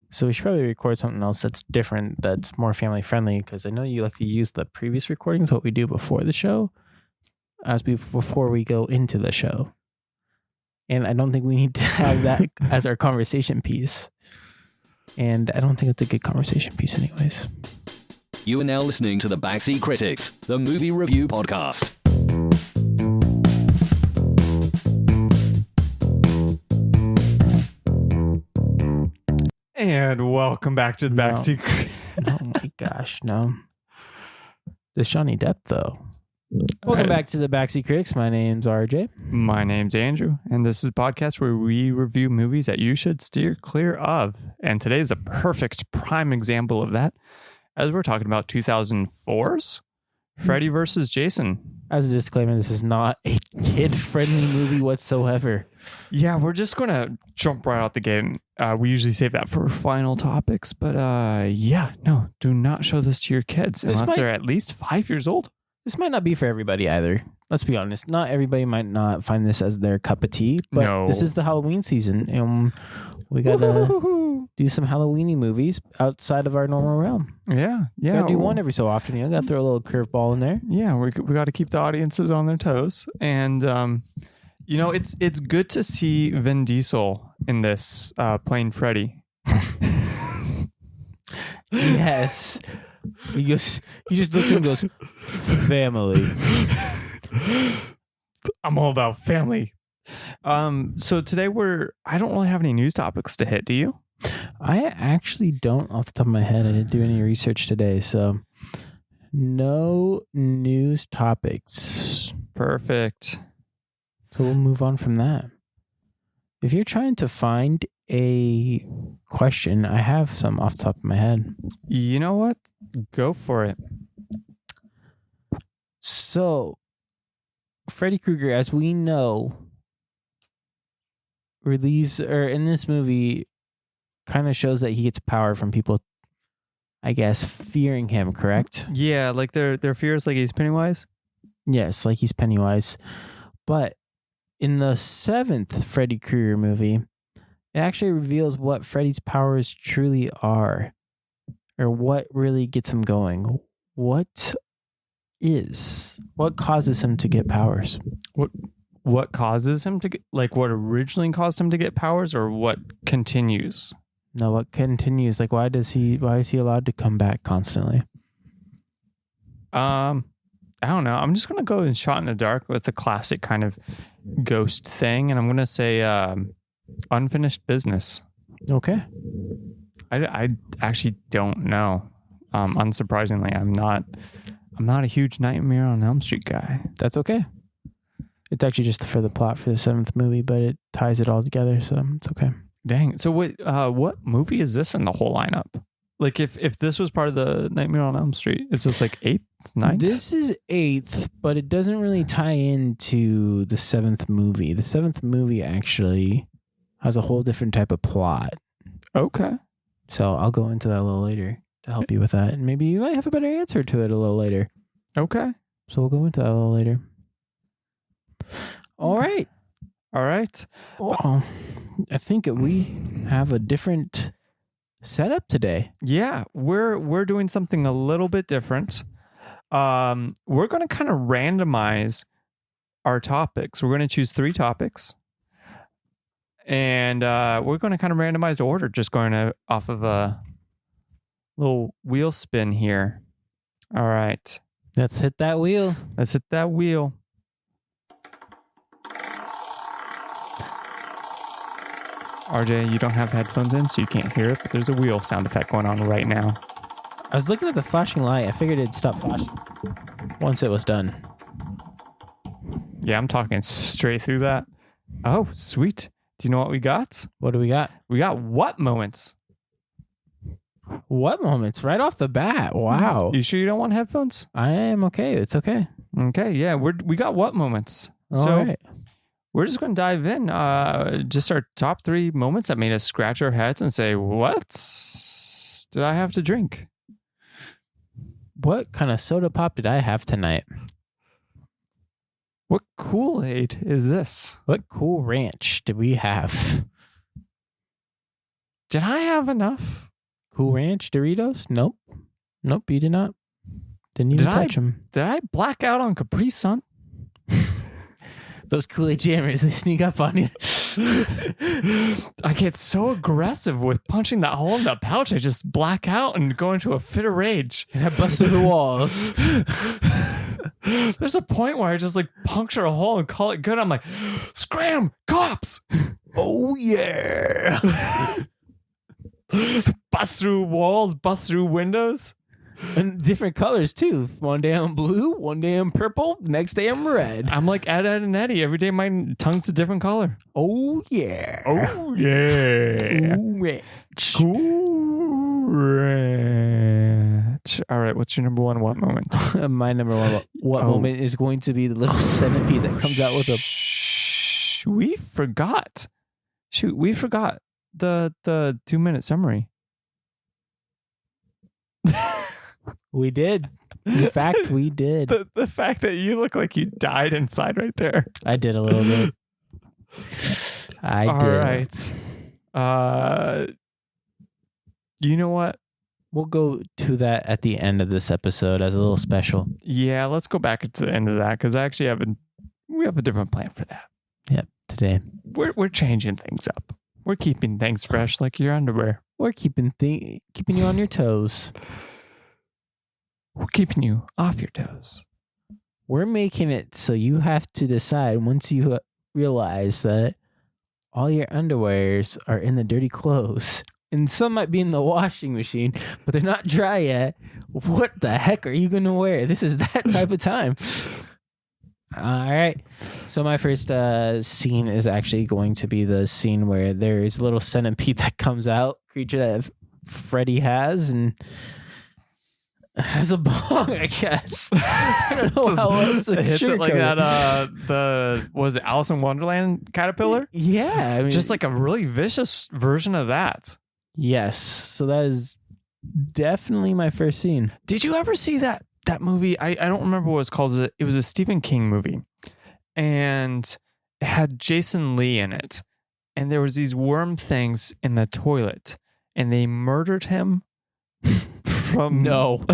So we should probably record something else that's different, that's more family friendly, because I know you like to use the previous recordings, what we do before the show, before we go into the show. And I don't think we need to have that as our conversation piece. And I don't think it's a good conversation piece anyways. You are now listening to the Backseat Critics, the movie review podcast. And welcome back to the Backseat Critics. Oh my gosh, no. This Johnny Depp, though. Welcome back to the Backseat Critics. My name's RJ. My name's Andrew, and this is a podcast where we review movies that you should steer clear of. And today is a perfect prime example of that, as we're talking about 2004's Freddy versus Jason. As a disclaimer, this is not a kid-friendly movie whatsoever. Yeah, we're just going to jump right out the gate. We usually save that for final topics, but no, do not show this to your kids unless they're at least 5 years old. This might not be for everybody either. Let's be honest. Not everybody might not find this as their cup of tea, but This is the Halloween season, and we got to do some Halloweeny movies outside of our normal realm. Yeah. Gotta do one every so often. You gotta throw a little curveball in there. Yeah, we got to keep the audiences on their toes. And, it's good to see Vin Diesel in this playing Freddy. Yes. He just looks at him and goes, family. I'm all about family. So today I don't really have any news topics to hit. Do you? I actually don't off the top of my head. I didn't do any research today. So no news topics. Perfect. So we'll move on from that. If you're trying to find a question, I have some off the top of my head. You know what? Go for it. So, Freddy Krueger, as we know, in this movie, kind of shows that he gets power from people, I guess, fearing him, correct? Yeah, like their fears, like he's Pennywise? Yes, like he's Pennywise. But in the 7th Freddy Krueger movie, it actually reveals what Freddy's powers truly are, or what really gets him going. What causes him to get powers? What causes him to get, like what originally caused him to get powers, or what continues? No, what continues? Like why is he allowed to come back constantly? I don't know. I'm just gonna go in shot in the dark with the classic kind of ghost thing, and I'm gonna say unfinished business. Okay. I actually don't know. Unsurprisingly, I'm not a huge Nightmare on Elm Street guy. That's okay. It's actually just for the plot for the 7th movie, but it ties it all together, so it's okay. Dang. So what movie is this in the whole lineup? Like if this was part of the Nightmare on Elm Street, is this like 8th, 9th? This is 8th, but it doesn't really tie into the 7th movie. The 7th movie actually has a whole different type of plot. Okay. So I'll go into that a little later to help you with that. And maybe you might have a better answer to it a little later. Okay. So we'll go into that a little later. All right. Well, I think we have a different setup today. Yeah, we're doing something a little bit different. We're going to kind of randomize our topics. We're going to choose 3 topics. And we're going to kind of randomize the order, just going off of a little wheel spin here. All right. Let's hit that wheel. RJ, you don't have headphones in, so you can't hear it, but there's a wheel sound effect going on right now. I was looking at the flashing light. I figured it'd stop flashing once it was done. Yeah, I'm talking straight through that. Oh, sweet. Do you know what we got? What do we got? We got what moments? What moments? Right off the bat. Wow. You sure you don't want headphones? I am okay. It's okay. Okay, yeah, we got what moments? All right. We're just going to dive in. Just our top 3 moments that made us scratch our heads and say, what did I have to drink? What kind of soda pop did I have tonight? What Kool-Aid is this? What Cool Ranch did we have? Did I have enough? Cool Ranch Doritos? Nope, you did not. Didn't even touch them. Did I black out on Capri Sun? Those Kool-Aid jammers, they sneak up on you. I get so aggressive with punching that hole in the pouch. I just black out and go into a fit of rage. And I bust through the walls. There's a point where I just like puncture a hole and call it good. I'm like, scram, cops. Oh, yeah. Bust through walls, bust through windows. And different colors, too. One day I'm blue, one day I'm purple, the next day I'm red. I'm like Ed, and Eddie. Every day my tongue's a different color. Oh, yeah. Oh, yeah. Cool Ranch. Cool Ranch. All right, what's your number one what moment? My number one what moment is going to be the little centipede that comes out with a... We forgot. Shoot, we forgot the 2-minute summary. We did. In fact, we did. The fact that you look like you died inside right there. I did a little bit. All right. You know what? We'll go to that at the end of this episode as a little special. Yeah, let's go back to the end of that because I actually we have a different plan for that. Yep, today. We're changing things up. We're keeping things fresh like your underwear. We're keeping you on your toes. We're keeping you off your toes. We're making it so you have to decide once you realize that all your underwears are in the dirty clothes. And some might be in the washing machine, but they're not dry yet. What the heck are you going to wear? This is that type of time. All right. So my first scene is actually going to be the scene where there's a little centipede that comes out, creature that Freddy has, and has a bong, I guess. I don't know how else to hits it like sugarcoat that. Was it Alice in Wonderland caterpillar? Yeah. I mean, Just like a really vicious version of that. yes. So that is definitely my first scene. Did you ever see that movie? I don't remember what it's called. It was a Stephen King movie. And it had Jason Lee in it. And there was these worm things in the toilet. And they murdered him from... No,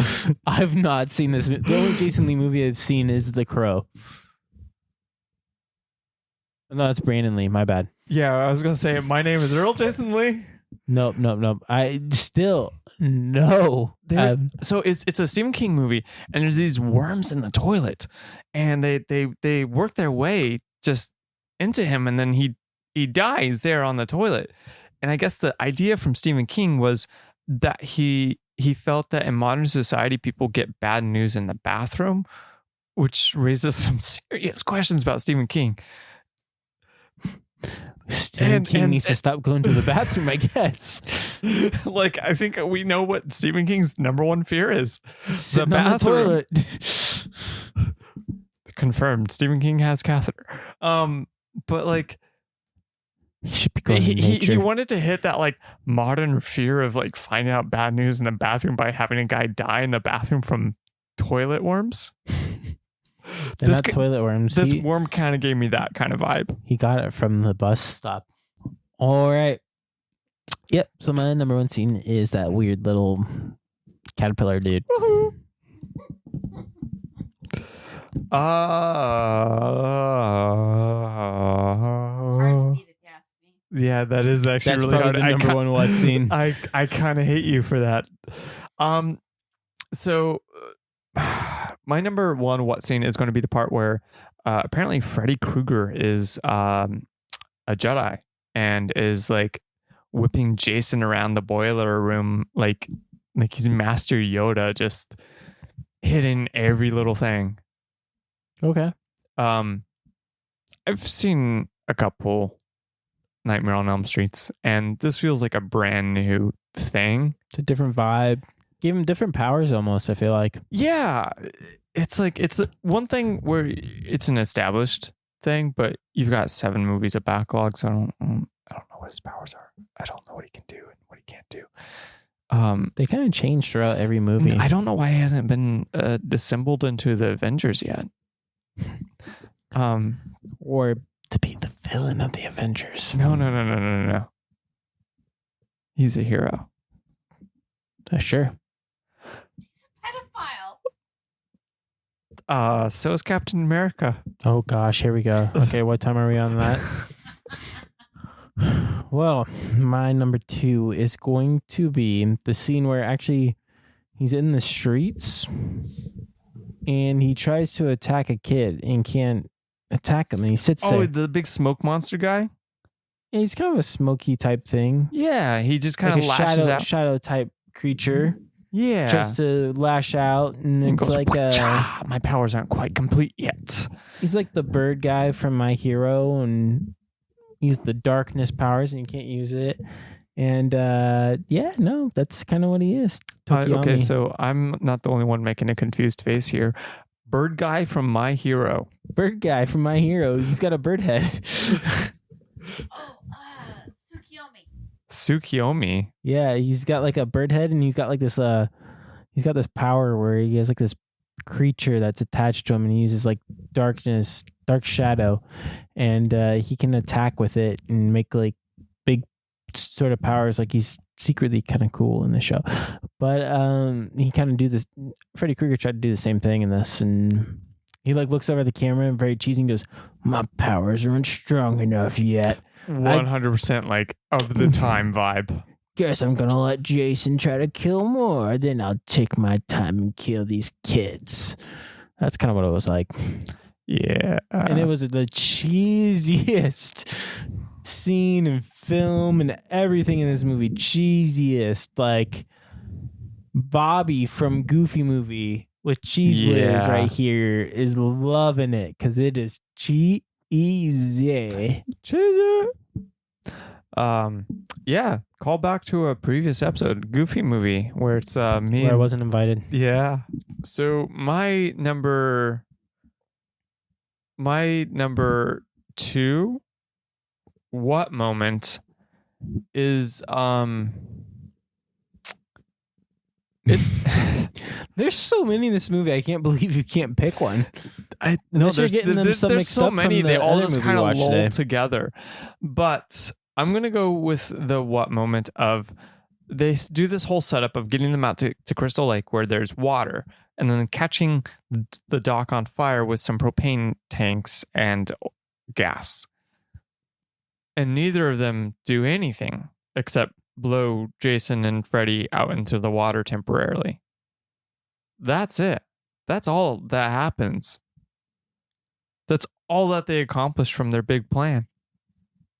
I've not seen this. The only Jason Lee movie I've seen is The Crow. No, that's Brandon Lee. My bad. Yeah, I was going to say, my name is Earl Jason Lee. Nope. I still... No. So it's a Stephen King movie, and there's these worms in the toilet, and they work their way just into him, and then he dies there on the toilet. And I guess the idea from Stephen King was that he felt that in modern society people get bad news in the bathroom, which raises some serious questions about Stephen King. Stephen King needs to stop going to the bathroom, I guess. Like, I think we know what Stephen King's number one fear is. Sitting on the toilet. Confirmed. Stephen King has catheter. But like, he should be going to nature. He wanted to hit that like modern fear of like finding out bad news in the bathroom by having a guy die in the bathroom from toilet worms. They're not toilet worms. This worm kind of gave me that kind of vibe. He got it from the bus stop. All right. Yep. So my number one scene is that weird little caterpillar dude. Woohoo. Yeah, that is actually That's really hard. The number one what scene. I kind of hate you for that. So my number one what scene is going to be the part where apparently Freddy Krueger is a Jedi and is like whipping Jason around the boiler room like he's Master Yoda, just hitting every little thing. Okay. I've seen a couple Nightmare on Elm Streets, and this feels like a brand new thing. It's a different vibe. Give him different powers almost, I feel like. Yeah. It's like, it's one thing where it's an established thing, but you've got 7 movies of backlog, so I don't know what his powers are. I don't know what he can do and what he can't do. They kind of change throughout every movie. I don't know why he hasn't been dissembled into the Avengers yet. Or to be the villain of the Avengers. No. He's a hero. Sure. He's a pedophile. So is Captain America. Oh gosh, here we go. Okay, what time are we on that? Well, my number 2 is going to be the scene where actually he's in the streets and he tries to attack a kid and can't attack him, and he sits there. Oh, the big smoke monster guy? Yeah, he's kind of a smoky type thing. Yeah, he just kind of like lashes out. shadow type creature. Yeah. Tries to lash out, and it's goes, like my powers aren't quite complete yet. he's like the bird guy from My Hero, and use the darkness powers, and you can't use it. And that's kind of what he is. Okay, so I'm not the only one making a confused face here. Bird guy from My Hero. Bird guy from My Hero. He's got a bird head. Tsukiyomi. Yeah, he's got like a bird head, and he's got like this he's got this power where he has like this creature that's attached to him, and he uses like dark shadow, and he can attack with it and make like big sort of powers. Like he's secretly kind of cool in the show, but he kind of do this. Freddy Krueger tried to do the same thing in this, and he like looks over at the camera and very cheesy and goes, "My powers aren't strong enough yet." 100% like of the time vibe. Guess I'm gonna let Jason try to kill more. Then I'll take my time and kill these kids. That's kind of what it was like. Yeah. And it was the cheesiest scene and film and everything in this movie. Cheesiest. Like Bobby from Goofy Movie with Cheese Whiz right here is loving it because it is cheesy. Cheesy. Yeah. Call back to a previous episode, Goofy Movie, where it's me. Where I wasn't invited. Yeah. So my number 2, what moment is There's so many in this movie. I can't believe you can't pick one. There's so many. They all just kind of lull today. together. But I'm gonna go with the what moment of they do this whole setup of getting them out to Crystal Lake where there's water, and then catching the dock on fire with some propane tanks and gas. And neither of them do anything except blow Jason and Freddy out into the water temporarily. That's it. That's all that happens. That's all that they accomplished from their big plan.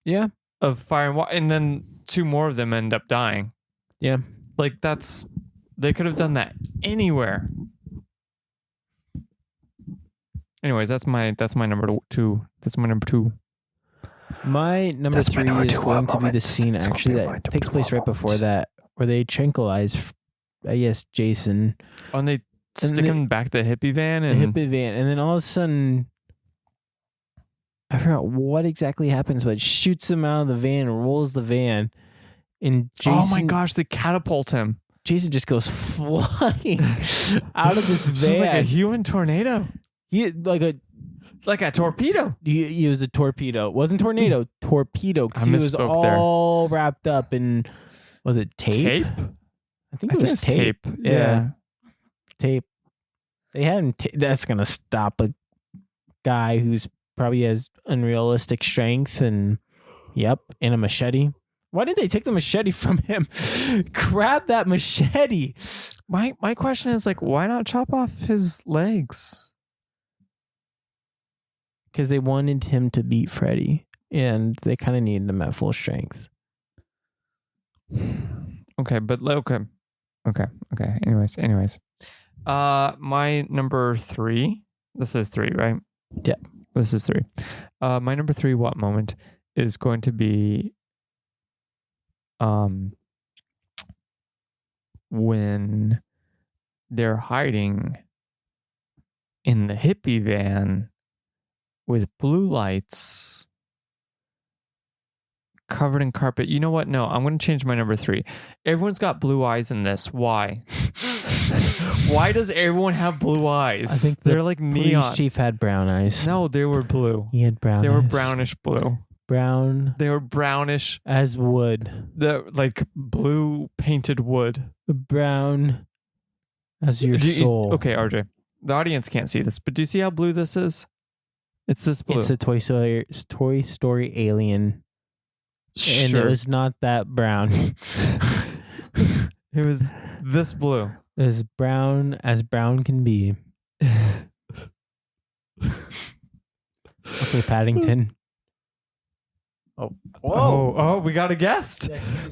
Yeah. Of fire and water. And then 2 more of them end up dying. Yeah. Like they could have done that anywhere. Anyways, that's my number 2. That's my number 2. My number 3 is going to be the scene actually that takes place right before that, where they tranquilize, I guess, Jason. Oh, and they stick him back to the hippie van. And then all of a sudden, I forgot what exactly happens, but it shoots him out of the van, rolls the van, and Jason... Oh my gosh, they catapult him. Jason just goes flying out of this van. It's like a human tornado. Like a torpedo. He was a torpedo. It wasn't tornado. Torpedo. Because he was all wrapped up in, was it tape? I think it was tape. Yeah. Tape. They had him. That's going to stop a guy who's probably has unrealistic strength and a machete. Why did they take the machete from him? Grab that machete. My question is like, why not chop off his legs? Because they wanted him to beat Freddy, and they kind of needed him at full strength. Okay. Anyways. My number 3. This is 3, right? Yeah. This is 3. My number 3 what moment is going to be when they're hiding in the hippie van with blue lights covered in carpet. You know what? No, I'm going to change my number 3. Everyone's got blue eyes in this. Why? Why does everyone have blue eyes? I think they're like neon. Police chief had brown eyes. No, they were blue. He had brown eyes. They were brownish blue. Brown They were brownish, as wood. the like blue painted wood. Brown as your Do you- soul. Okay, RJ. The audience can't see this, but do you see how blue this is? It's this blue. It's a Toy Story alien. And Sure. it was not that brown. It was this blue. As brown can be. Okay, Paddington. Oh, we got a guest.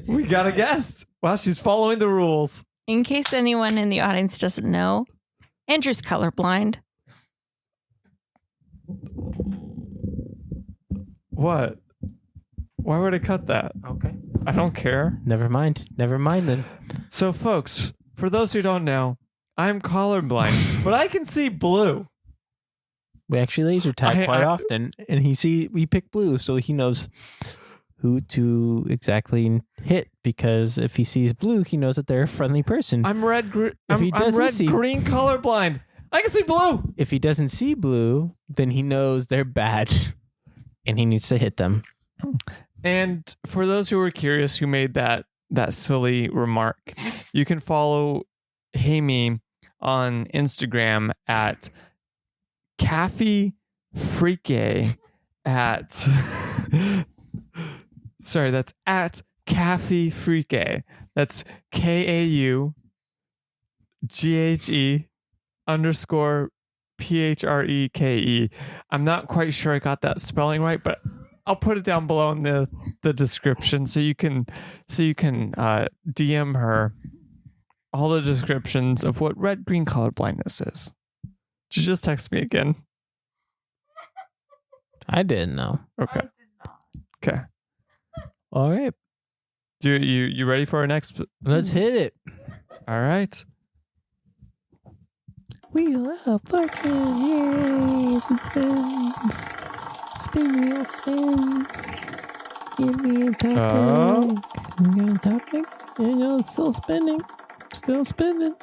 We got a guest. Wow, she's following the rules. In case anyone in the audience doesn't know, Andrew's colorblind. What? Why would I cut that? Okay. I don't care. Never mind then. So, folks, for those who don't know, I'm colorblind, but I can see blue. We actually laser tag quite I- often, and we pick blue, so he knows who to exactly hit. Because if he sees blue, he knows that they're a friendly person. I'm red, If he I'm doesn't red, see- green colorblind. I can see blue. If he doesn't see blue, then he knows they're bad, and he needs to hit them. And for those who were curious who made that silly remark, you can follow Hamey on Instagram at Cafe Freaky at sorry, that's at Cafe Freaky. That's KAUGHE_PHREKE. I'm not quite sure I got that spelling right, but I'll put it down below in the description so you can DM her all the descriptions of what red green color blindness is. Did you just text me again? I didn't know. Okay. Okay. All right, You ready for our next? let's hit it. All right. Wheel of Fortune, yes, it spins. Spin, wheel, spin. Give me a topic. We got a topic? Yeah, no, it's still spinning. Still spinning.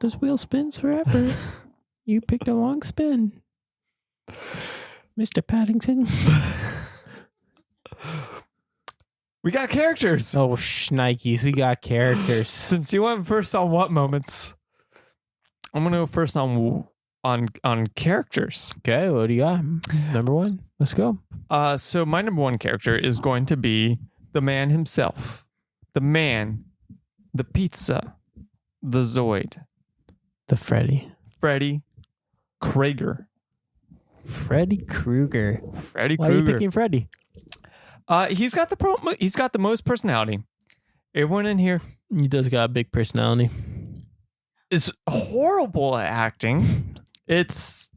This wheel spins forever. You picked a long spin. Mr. Paddington. We got characters. Oh, shnikes, we got characters. Since you went first on what moments, I'm gonna go first on characters. Okay, what do you got? Number one. Let's go. So my number one character is going to be the man himself, the man, the pizza, the Zoid, The Freddy. Freddy Krueger. Freddy Krueger. Freddy Why are you Krueger. picking Freddy? He's got the most personality. Everyone in here He does got a big personality. is horrible at acting. It's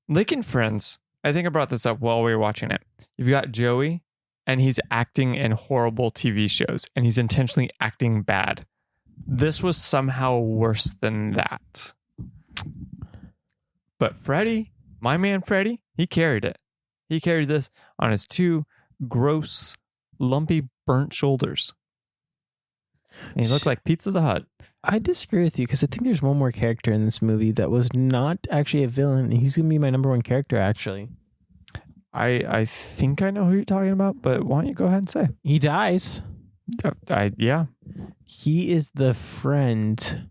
Lincoln Friends. I think I brought this up while we were watching it. You've got Joey, and he's acting in horrible TV shows, and he's intentionally acting bad. This was somehow worse than that. But Freddy, my man Freddy, he carried it. He carried this on his two gross, lumpy, burnt shoulders. And he looked like Pizza the Hut. I disagree with you because I think there's one more character in this movie that was not actually a villain. He's going to be my number one character, actually. I think I know who you're talking about, but why don't you go ahead and say? He dies. Yeah. He is the friend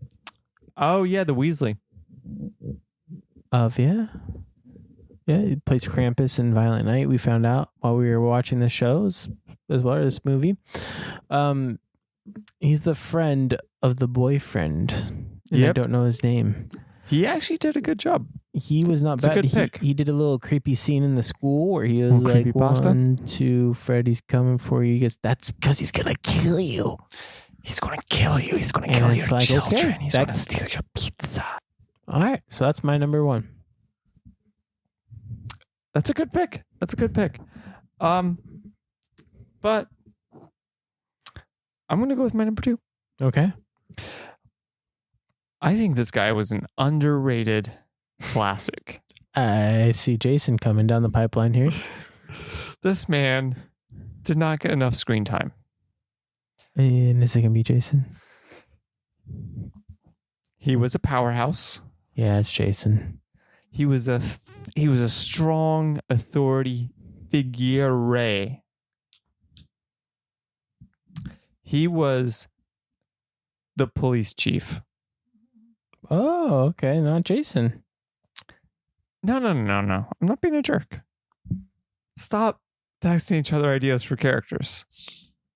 Oh, yeah, the Weasley. of, yeah, he plays Krampus in Violent Night. We found out while we were watching the shows as well as this movie. He's the friend of the boyfriend. And I Yep. don't know his name. He actually did a good job. He was not It's a bad. good pick. He did a little creepy scene in the school where he was Little like, creepypasta? 1, 2, Freddy's coming for you. He goes, that's because he's going to kill you. He's going to kill you. He's going to And kill it's your like, children. okay, He's that- going to steal your pizza. All right. So that's my number one. That's a good pick. But I'm going to go with my number two. Okay. I think this guy was an underrated classic. I see Jason coming down the pipeline here. This man did not get enough screen time. And is it going to be Jason? He was a powerhouse. Yeah, it's Jason. He was a strong authority figure. He was the police chief. Oh, okay. Not Jason. No. I'm not being a jerk. Stop texting each other ideas for characters.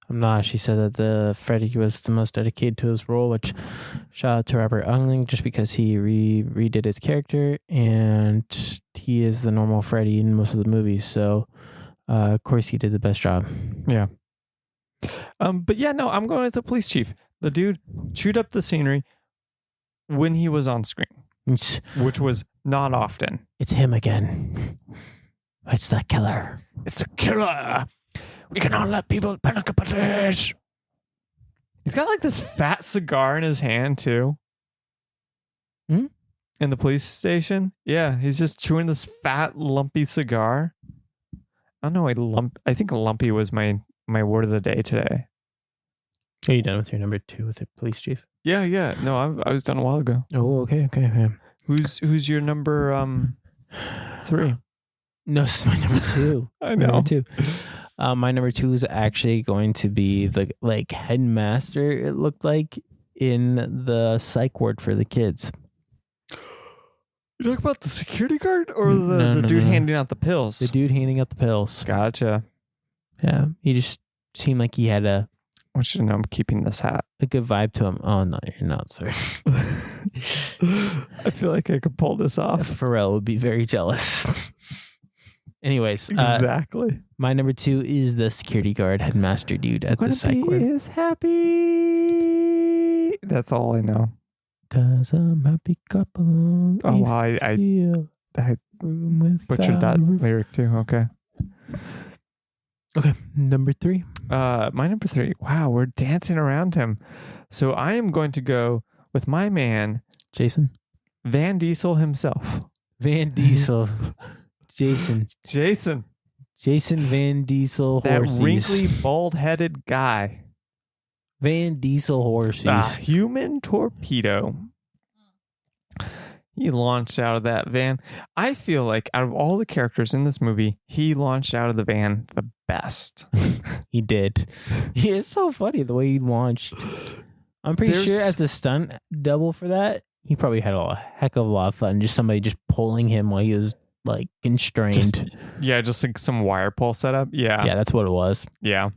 I'm not. She said that the Freddy was the most dedicated to his role, which shout out to Robert Englund just because he redid his character and he is the normal Freddy in most of the movies. So, of course, he did the best job. Yeah. But yeah, no, I'm going with the police chief. The dude chewed up the scenery when he was on screen, which was not often. It's him again. It's the killer. It's a killer. We cannot let people panic about this. He's got like this fat cigar in his hand too. Hmm? In the police station. Yeah, he's just chewing this fat, lumpy cigar. I don't know. I think lumpy was my word of the day today. Are you done with your number 2 with the police chief? Yeah. No, I was done a while ago. Oh, okay. Who's your number 3? No, this is my number 2. I know. Number 2. My number 2 is actually going to be the headmaster. It looked like in the psych ward for the kids. You talk about the security guard or the dude handing out the pills? The dude handing out the pills. Gotcha. Yeah, he just seemed like he had I want you to know I'm keeping this hat. a good vibe to him. Oh no, you're not. Sorry. I feel like I could pull this off. Pharrell would be very jealous. Anyways, Exactly. my number 2 is the security guard headmaster dude at the psych ward. Is happy. That's all I know. 'Cause I'm happy couple. Oh, wow, I butchered that lyric too. Okay. Okay, number 3. My number 3. Wow, we're dancing around him. So I am going to go with my man, Jason. Van Diesel himself. Van Diesel. Jason Van Diesel That Horsies. wrinkly, bald-headed guy. Van Diesel Horsies. Human torpedo. He launched out of that van. I feel like out of all the characters in this movie, he launched out of the van the best. He did. He is so funny the way he launched. I'm pretty sure as the stunt double for that, he probably had a heck of a lot of fun. Just somebody just pulling him while he was like constrained. Just like some wire pull setup. Yeah. Yeah, that's what it was. Yeah.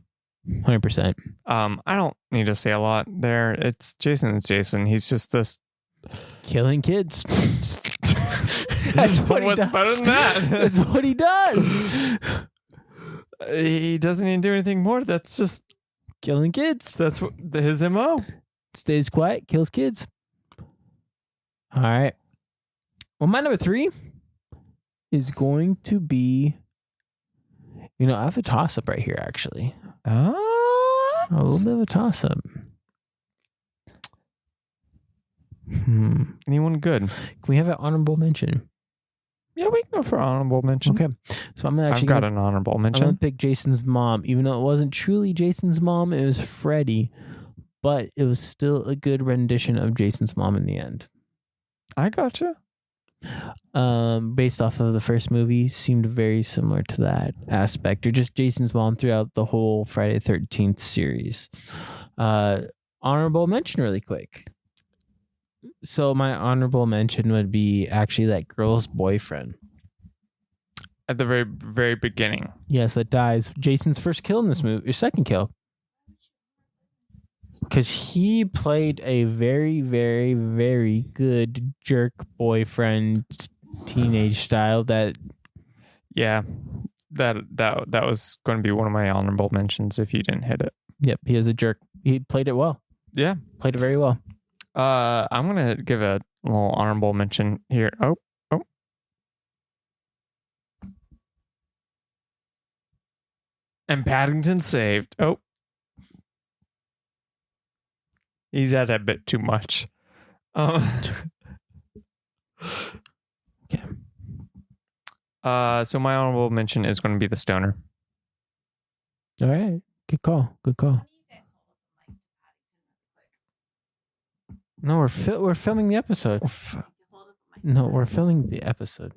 100%. I don't need to say a lot there. It's Jason. He's just this killing kids. That's what he does. What's better than that? That's what he does. He doesn't even do anything more. That's just killing kids. That's what his MO. Stays quiet, kills kids. All right. Well, my number 3 is going to be, I have a toss-up right here, actually. A little bit of a toss-up. Anyone good? Can we have an honorable mention? Yeah, we can go for honorable mention. Okay. So I'm going to actually... I've got an honorable mention. I'm going to pick Jason's mom. Even though it wasn't truly Jason's mom, it was Freddy. But it was still a good rendition of Jason's mom in the end. I gotcha. Based off of the first movie, seemed very similar to that aspect, or just Jason's mom throughout the whole Friday the 13th series. Honorable mention really quick. So my honorable mention would be actually that girl's boyfriend. At the very, very beginning. Yes, that dies. Jason's first kill in this movie, or second kill. Because he played a very, very, very good jerk boyfriend, teenage style. That was going to be one of my honorable mentions if you didn't hit it. Yep, he was a jerk. He played it well. Yeah, played it very well. I'm gonna give a little honorable mention here. Oh. And Paddington saved. Oh. He's at a bit too much. Okay. So my honorable mention is going to be the stoner. All right. Good call. No, we're filming the episode. No, we're filming the episode.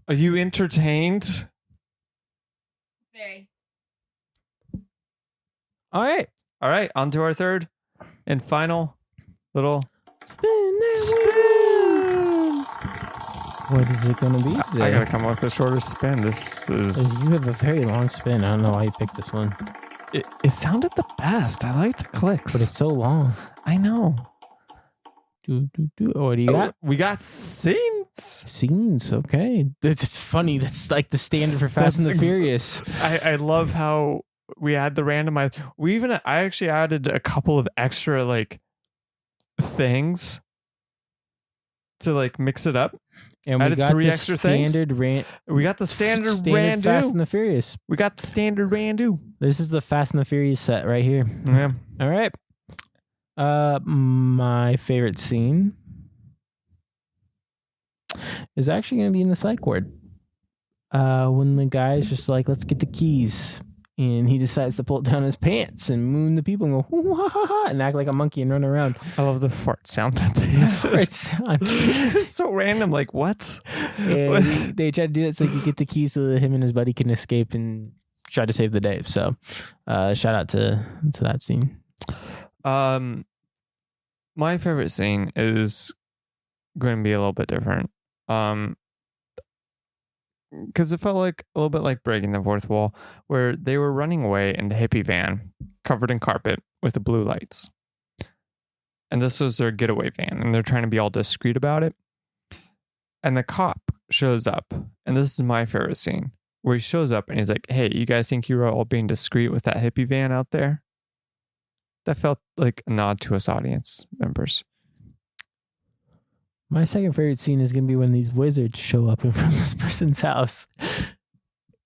Are you entertained? Very. All right. All right, on to our third and final little Spin that spin. What is it going to be I today? gotta come up with a shorter spin. This is. You have a very long spin. I don't know why you picked this one. It sounded the best. I like the clicks. But it's so long. I know. What do you got? We got scenes. Scenes. Okay. It's funny. That's like the standard for Fast and the Furious. I love how we add the randomized. I actually added a couple of extra like things to like mix it up. And we added got 3 the extra things. We got the standard Fast Randu. and the Furious. We got the standard Randu. This is the Fast and the Furious set right here. Yeah. All right. My favorite scene is actually going to be in the psych ward. When the guy's just like, let's get the keys. And he decides to pull down his pants and moon the people and go, "Ooh, ha, ha, ha," and act like a monkey and run around. I love the fart sound that they have. Fart sound. It's so random. Like, what? And they try to do that so he can get the keys so that him and his buddy can escape and try to save the day. So, shout out to that scene. My favorite scene is going to be a little bit different. Because it felt like a little bit like breaking the fourth wall, where they were running away in the hippie van covered in carpet with the blue lights. And this was their getaway van, and they're trying to be all discreet about it. And the cop shows up, and this is my favorite scene, where he shows up and he's like, "Hey, you guys think you were all being discreet with that hippie van out there?" That felt like a nod to us audience members. My second favorite scene is going to be when these wizards show up in front of this person's house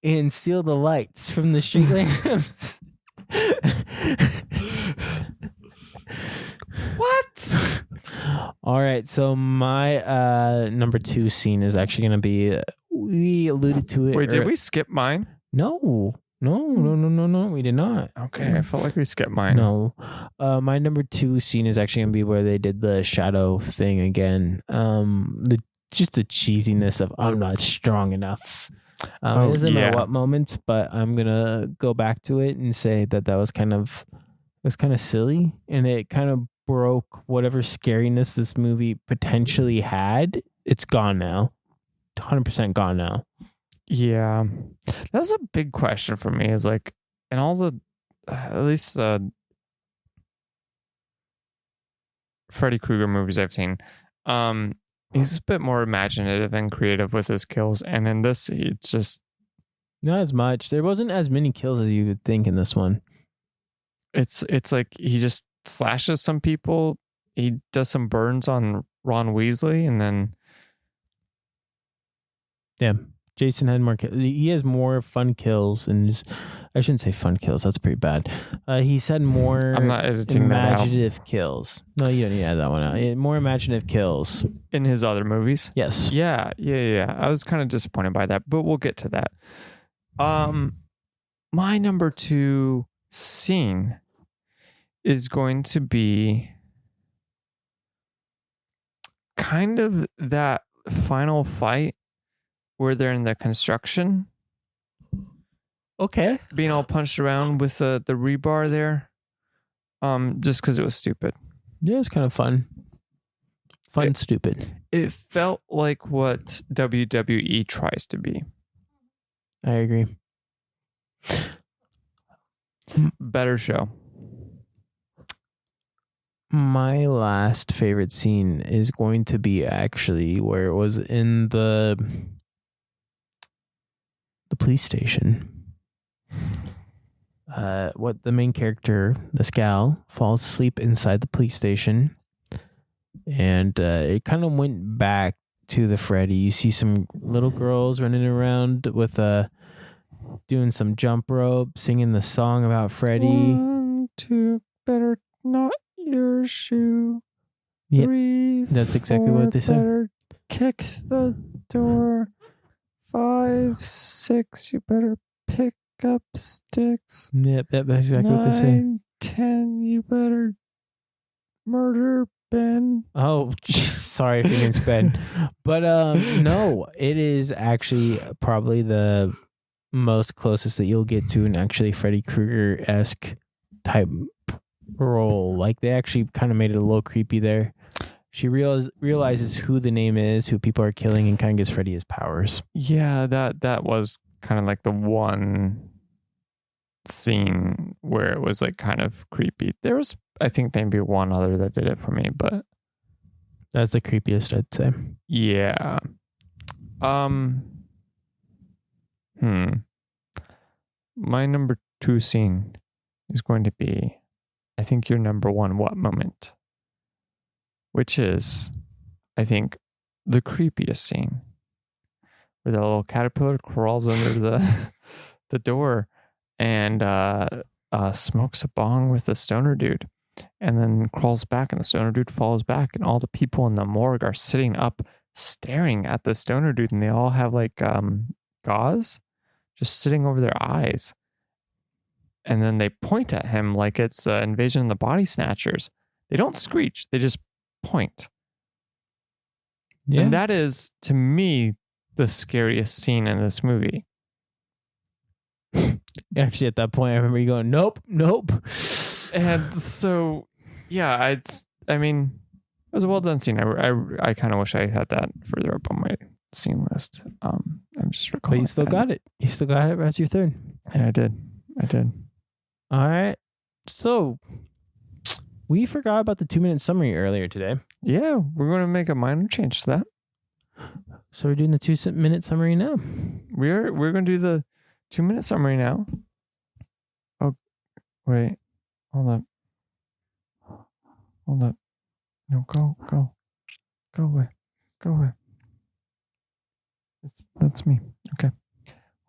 and steal the lights from the street lamps. What? All right, so my number 2 scene is actually going to be, we alluded to it. Wait, did we skip mine? No, we did not. Okay, I felt like we skipped mine. No. My number 2 scene is actually going to be where they did the shadow thing again. Just the cheesiness of I'm not strong enough. It doesn't matter what moments, but I'm going to go back to it and say that was kind of silly, and it kind of broke whatever scariness this movie potentially had. It's gone now. 100% gone now. Yeah, that was a big question for me. Is like, in all the, at least the Freddy Krueger movies I've seen, he's a bit more imaginative and creative with his kills, and in this, it's just not as much. There wasn't as many kills as you would think in this one. It's like he just slashes some people. He does some burns on Ron Weasley, and then yeah. Jason had more kills. He has more fun kills, and I shouldn't say fun kills. That's pretty bad. He's had more I'm not editing imaginative kills. No, you don't need to add that one out. More imaginative kills in his other movies. Yes. Yeah. I was kind of disappointed by that, but we'll get to that. My number 2 scene is going to be kind of that final fight where they're in the construction. Okay. Being all punched around with the rebar there. Just because it was stupid. Yeah, it's kind of fun. Stupid. It felt like what WWE tries to be. I agree. Better show. My last favorite scene is going to be actually where it was in the police station. What the main character, this gal, falls asleep inside the police station, and it kind of went back to the Freddy. You see some little girls running around with doing some jump rope, singing the song about Freddy. 1, 2, better not your shoe. Yep, 3, that's exactly 4, what they said. Better kick the door. 5, 6, you better pick up sticks. Yep, that's exactly what they say. 9, 10, you better murder Ben. Oh, jeez. Sorry if your name's Ben. But no, it is actually probably the most closest that you'll get to an actually Freddy Krueger-esque type role. Like they actually kind of made it a little creepy there. She realizes who the name is, who people are killing, and kind of gives Freddy his powers. Yeah, that was kind of like the one scene where it was like kind of creepy. There was, I think, maybe one other that did it for me, but that's the creepiest, I'd say. Yeah. My number 2 scene is going to be, I think, your number 1 what moment, which is, I think, the creepiest scene, where the little caterpillar crawls under the door and smokes a bong with the stoner dude, and then crawls back, and the stoner dude falls back, and all the people in the morgue are sitting up staring at the stoner dude, and they all have like gauze just sitting over their eyes, and then they point at him like it's Invasion of the Body Snatchers. They don't screech, they just point. And that is, to me, the scariest scene in this movie. Actually, at that point, I remember you going, nope. And so, yeah, it was a well done scene. I kind of wish I had that further up on my scene list. I'm just recalling. But you still got it. You still got it as your third. Yeah, I did. All right. So we forgot about the 2-minute summary earlier today. Yeah, we're going to make a minor change to that. So we're doing the 2-minute summary now. We're going to do the 2-minute summary now. Oh, wait. Hold up. No, go away. That's me. Okay.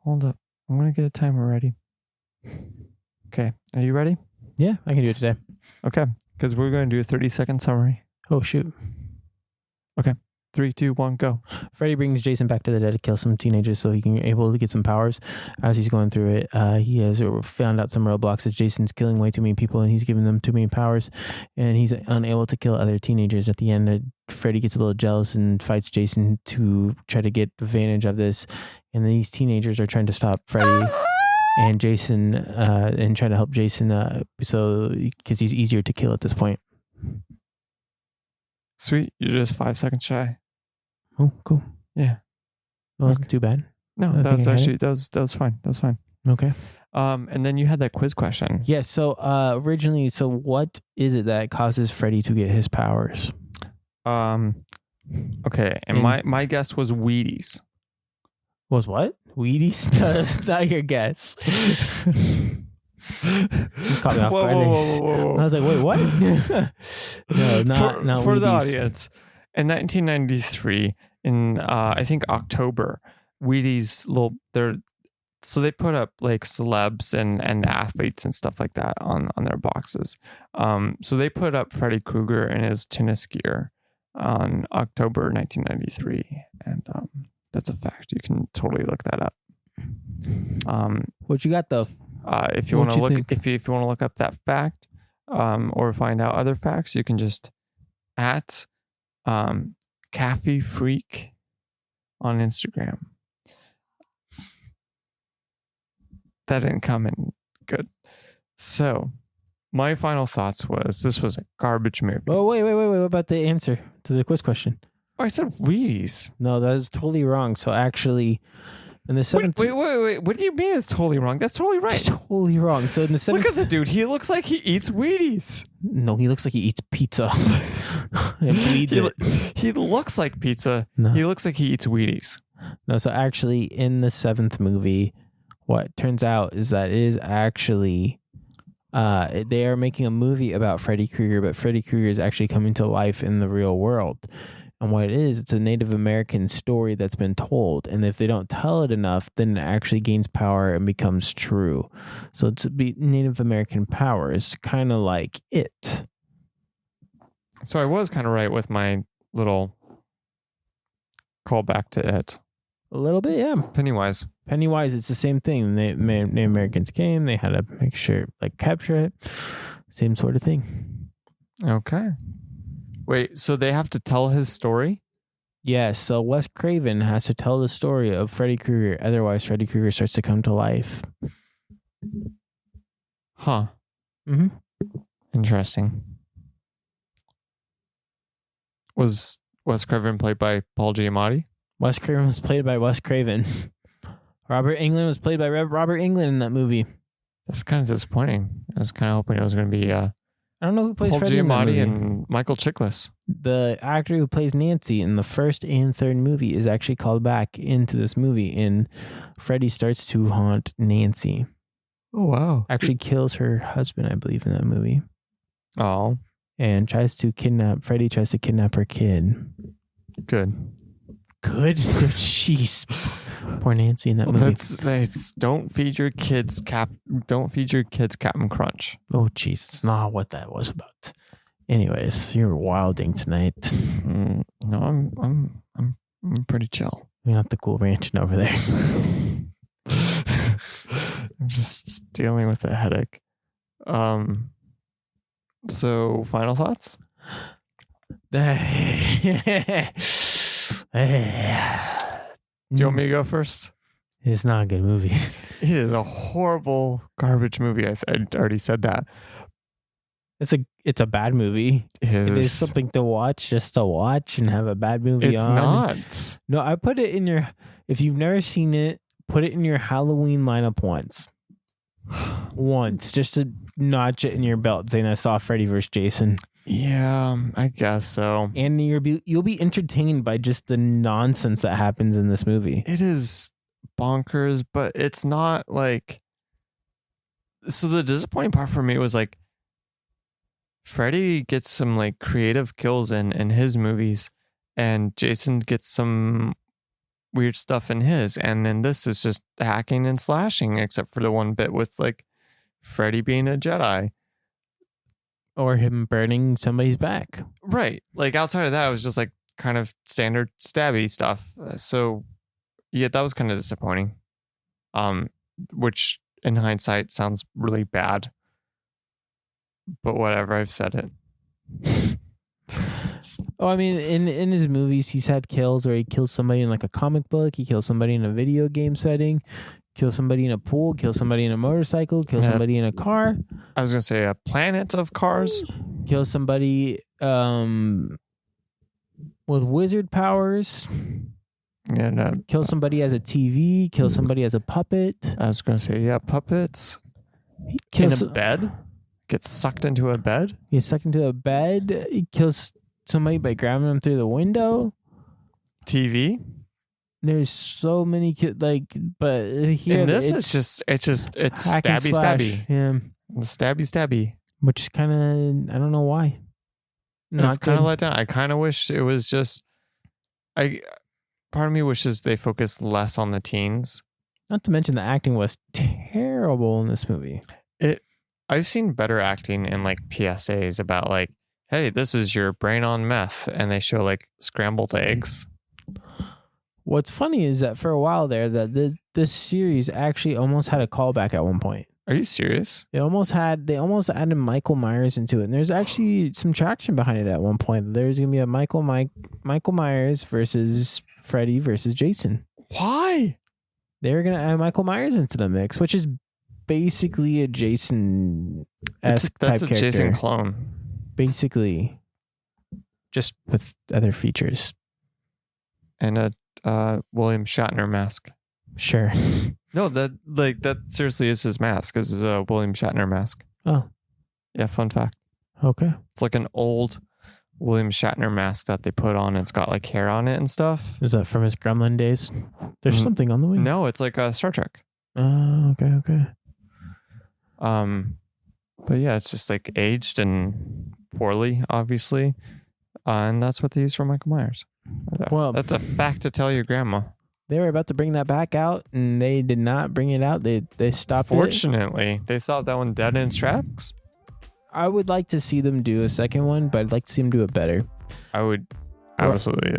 Hold up. I'm going to get a timer ready. Okay. Are you ready? Yeah, I can do it today. Okay. Because we're going to do a 30-second summary. Oh, shoot. Okay. 3, 2, 1, go. Freddy brings Jason back to the dead to kill some teenagers so he can be able to get some powers. As he's going through it, he has found out some roadblocks that Jason's killing way too many people and he's giving them too many powers, and he's unable to kill other teenagers. At the end, Freddy gets a little jealous and fights Jason to try to get advantage of this, and these teenagers are trying to stop Freddy and Jason and trying to help Jason because he's easier to kill at this point. Sweet. You're just 5 seconds shy. Oh, cool. Yeah. That wasn't too bad. No, that was actually, that was fine. That was fine. Okay. And then you had that quiz question. Yeah. So originally, what is it that causes Freddy to get his powers? Okay. And my guess was Wheaties. Was what? Wheaties? No, that's not your guess. You caught me off guard. Whoa. I was like, wait, what? No, not for Wheaties. the audience. In 1993, in I think October, Wheaties so they put up like celebs and athletes and stuff like that on their boxes. So they put up Freddy Krueger in his tennis gear on October 1993, and that's a fact. You can totally look that up. What you got though? If you want to look, if you want to look up that fact, or find out other facts, you can just at Cafe Freak on Instagram. That didn't come in good. So my final thoughts was this was a garbage movie. Oh, wait. What about the answer to the quiz question? Oh, I said Wheaties. No, that is totally wrong. So actually, in the seventh... Wait. What do you mean it's totally wrong? That's totally right. It's totally wrong. So in the seventh... Look at the dude. He looks like he eats Wheaties. No, he looks like he eats pizza. And bleeds it. He looks like pizza. No. He looks like he eats Wheaties. No, so actually in the 7th movie, what turns out is that it is actually... they are making a movie about Freddy Krueger, but Freddy Krueger is actually coming to life in the real world. And what it is, it's a Native American story that's been told. And if they don't tell it enough, then it actually gains power and becomes true. So it's Native American power is kind of like it. So I was kind of right with my little callback to it. A little bit, yeah. Pennywise, it's the same thing. Native Americans came, they had to make sure, capture it. Same sort of thing. Okay. Wait, so they have to tell his story? Yes, so Wes Craven has to tell the story of Freddy Krueger. Otherwise, Freddy Krueger starts to come to life. Huh. Mm-hmm. Interesting. Was Wes Craven played by Paul Giamatti? Wes Craven was played by Wes Craven. Robert Englund was played by Robert Englund in that movie. That's kind of disappointing. I was kind of hoping it was going to be I don't know who plays Paul Freddy in that Giamatti movie. and Michael Chiklis. The actor who plays Nancy in the first and third movie is actually called back into this movie, and Freddy starts to haunt Nancy. Oh, wow. Actually kills her husband, I believe, in that movie. Oh, And Freddy tries to kidnap her kid. good. Good? Jeez. Poor Nancy in that movie. Don't feed your kids Captain Crunch. Oh, jeez. It's not what that was about. Anyways, you're wilding tonight. No, I'm pretty chill. You're not the cool ranching over there. I'm just dealing with a headache. So final thoughts? Do Do you want me to go first? It's not a good movie. It is a horrible garbage movie. I already said that. It's a bad movie. It It is is something to watch, just to watch and have a bad movie It's on. not. No, I put it in your. If you've never seen it, put it in your Halloween lineup once, just to notch it in your belt, saying I saw Freddy vs. Jason. Yeah, I guess so. And you'll be entertained by just the nonsense that happens in this movie. It is bonkers, but it's not like. So the disappointing part for me was like, Freddy gets some like creative kills in his movies, and Jason gets some weird stuff in his, and then this is just hacking and slashing, except for the one bit with like Freddy being a Jedi. Or him burning somebody's back. Right. Like outside of that, it was just like kind of standard stabby stuff. So yeah, that was kind of disappointing. Which in hindsight sounds really bad. But whatever, I've said it. Oh, I mean, in his movies, he's had kills where he kills somebody in like a comic book. He kills somebody in a video game setting. Kill somebody in a pool. Kill somebody in a motorcycle. Kill somebody in a car. I was going to say a planet of cars. Kill somebody with wizard powers. Yeah, Kill somebody as a TV. Kill somebody as a puppet. I was going to say, yeah, puppets. Kill in a bed. Gets sucked into a bed. He's stuck into a bed. He kills somebody by grabbing them through the window. TV. There's so many but here and this it's stabby. Yeah, stabby. Which is kind of I don't know why. It's kind of let down. I kind of wish it was just. Part of me wishes they focused less on the teens. Not to mention the acting was terrible in this movie. I've seen better acting in like PSAs about like, hey, this is your brain on meth, and they show like scrambled eggs. What's funny is that for a while there, that this series actually almost had a callback at one point. Are you serious? They almost added Michael Myers into it, and there's actually some traction behind it at one point. There's gonna be a Michael Myers versus Freddy versus Jason. Why? They were gonna add Michael Myers into the mix, which is basically a Jason-esque type That's a character. Jason clone. Basically, just with other features. And a William Shatner mask. Sure. No, that seriously is his mask. This is a William Shatner mask. Oh. Yeah, fun fact. Okay. It's like an old William Shatner mask that they put on. It's got like hair on it and stuff. Is that from his Gremlin days? There's something on the wing. No, it's like Star Trek. Oh, okay. But yeah, it's just like aged and poorly, obviously. And that's what they use for Michael Myers. Well, that's a fact to tell your grandma. They were about to bring that back out, and they did not bring it out. They stopped Fortunately, they stopped that one dead in its tracks. I would like to see them do a second one, but I'd like to see them do it better. I would absolutely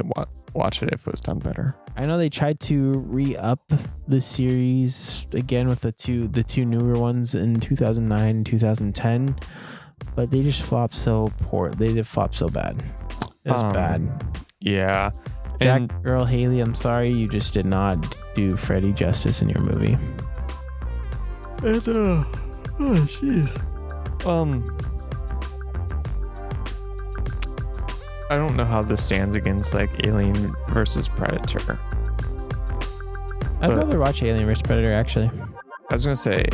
watch it if it was done better. I know they tried to re-up the series again with the two newer ones in 2009 and 2010, but they just flopped so poor. They did flop so bad. It was bad. Yeah. Jack And Earl Haley, I'm sorry, you just did not do Freddy justice in your movie. oh jeez. I don't know how this stands against like Alien versus Predator. I'd But- rather watch Alien vs Predator actually. I was gonna say,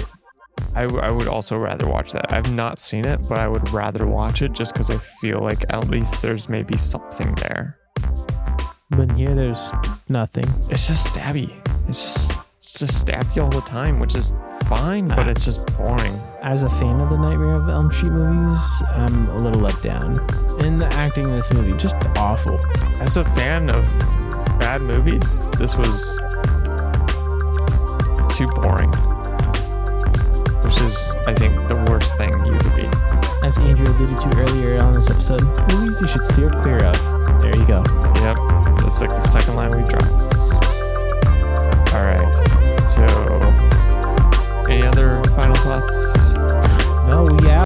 I would also rather watch that. I've not seen it, but I would rather watch it just because I feel like at least there's maybe something there. But here there's nothing. It's just stabby. It's just stabby all the time, which is fine, but it's just boring. As a fan of the Nightmare of Elm Street movies, I'm a little let down. And the acting in this movie, just awful. As a fan of bad movies, this was too boring. Which is, I think, the worst thing you could be. As Andrew alluded to earlier on this episode, movies you should steer clear of. There you go. Yep. That's like the second line we dropped. Alright. So, any other final thoughts? No, yeah.